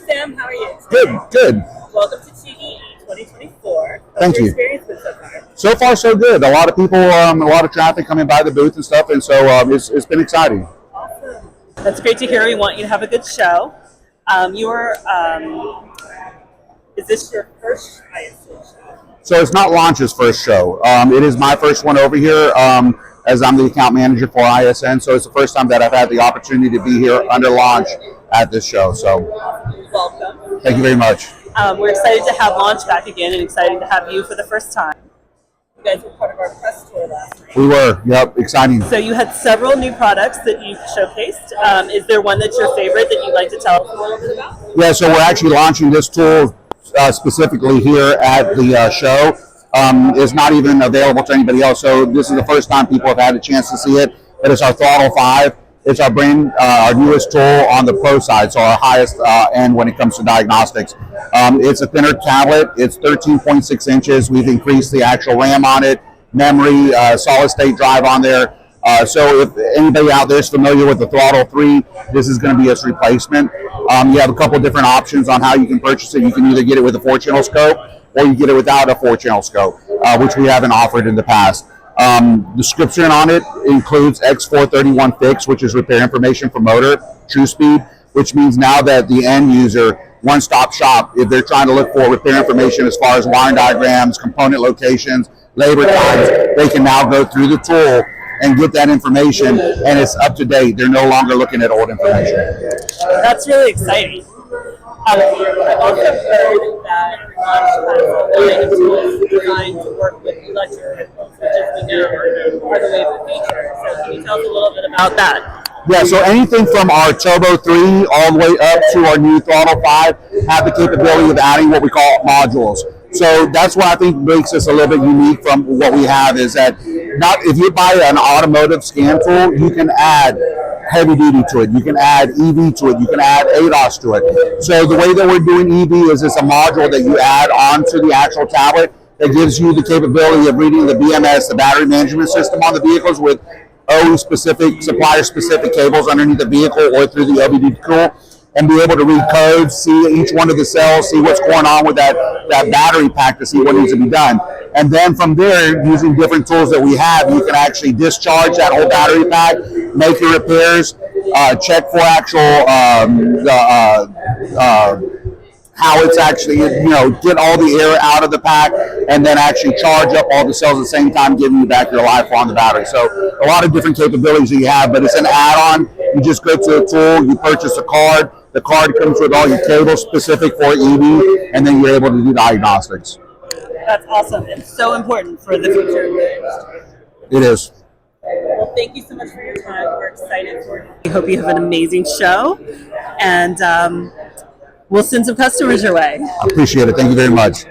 Sam, how are you? Good, good. Welcome to TEE 2024. Thank you. Experience been so far? So far, so good. A lot of people, a lot of traffic coming by the booth and stuff, and so it's been exciting. Awesome. That's great to hear. We want you to have a good show. Is this your first ISN show? So it's not Launch's first show. It is my first one over here, as I'm the account manager for ISN. So it's the first time that I've had the opportunity to be here under Launch at this show. So welcome. Thank you very much. We're excited to have Launch back again and excited to have you for the first time. You guys were part of our press tour last night. We were, yep, exciting. So you had several new products that you showcased. Is there one that's your favorite that you'd like to tell us a little bit about? Yeah, so we're actually launching this tool specifically here at the show. It's not even available to anybody else, so this is the first time people have had a chance to see it. But it's our Throttle 5. It's our newest tool on the pro side, so our highest end when it comes to diagnostics. It's a thinner tablet. It's 13.6 inches. We've increased the actual RAM on it, memory, solid state drive on there. So if anybody out there is familiar with the Throttle 3, this is going to be its replacement. You have a couple different options on how you can purchase it. You can either get it with a 4-channel scope or you get it without a 4-channel scope, which we haven't offered in the past. Description on it includes X431 fix, which is repair information for motor, true speed, which means now that the end user, one-stop shop, if they're trying to look for repair information as far as wiring diagrams, component locations, labor times, they can now go through the tool and get that information, and it's up to date. They're no longer looking at old information. That's really exciting. I've also heard that Launch has a line of tools designed to work with electric vehicles, which as we know are the wave of the future. So can you tell us a little bit about that? Yeah, so anything from our Turbo 3 all the way up to our new Throttle 5 have the capability of adding what we call modules. So that's what I think makes us a little bit unique from what we have, is that not if you buy an automotive scan tool, you can add heavy duty to it, you can add EV to it, you can add ADAS to it. So the way that we're doing EV is it's a module that you add onto the actual tablet that gives you the capability of reading the BMS, the battery management system on the vehicles, with OE-specific, supplier-specific cables underneath the vehicle or through the OBD tool, and be able to read codes, see each one of the cells, see what's going on with that battery pack to see what needs to be done. And then from there, using different tools that we have, you can actually discharge that whole battery pack, make your repairs, check for actual how it's actually, get all the air out of the pack, and then actually charge up all the cells at the same time, giving you back your life on the battery. So a lot of different capabilities that you have, but it's an add-on. You just go to a tool, you purchase a card. The card comes with all your cables specific for EV, and then you're able to do diagnostics. That's awesome. It's so important for the future of the industry. It is. Well, thank you so much for your time. We're excited for it. We hope you have an amazing show, and we'll send some customers your way. I appreciate it. Thank you very much.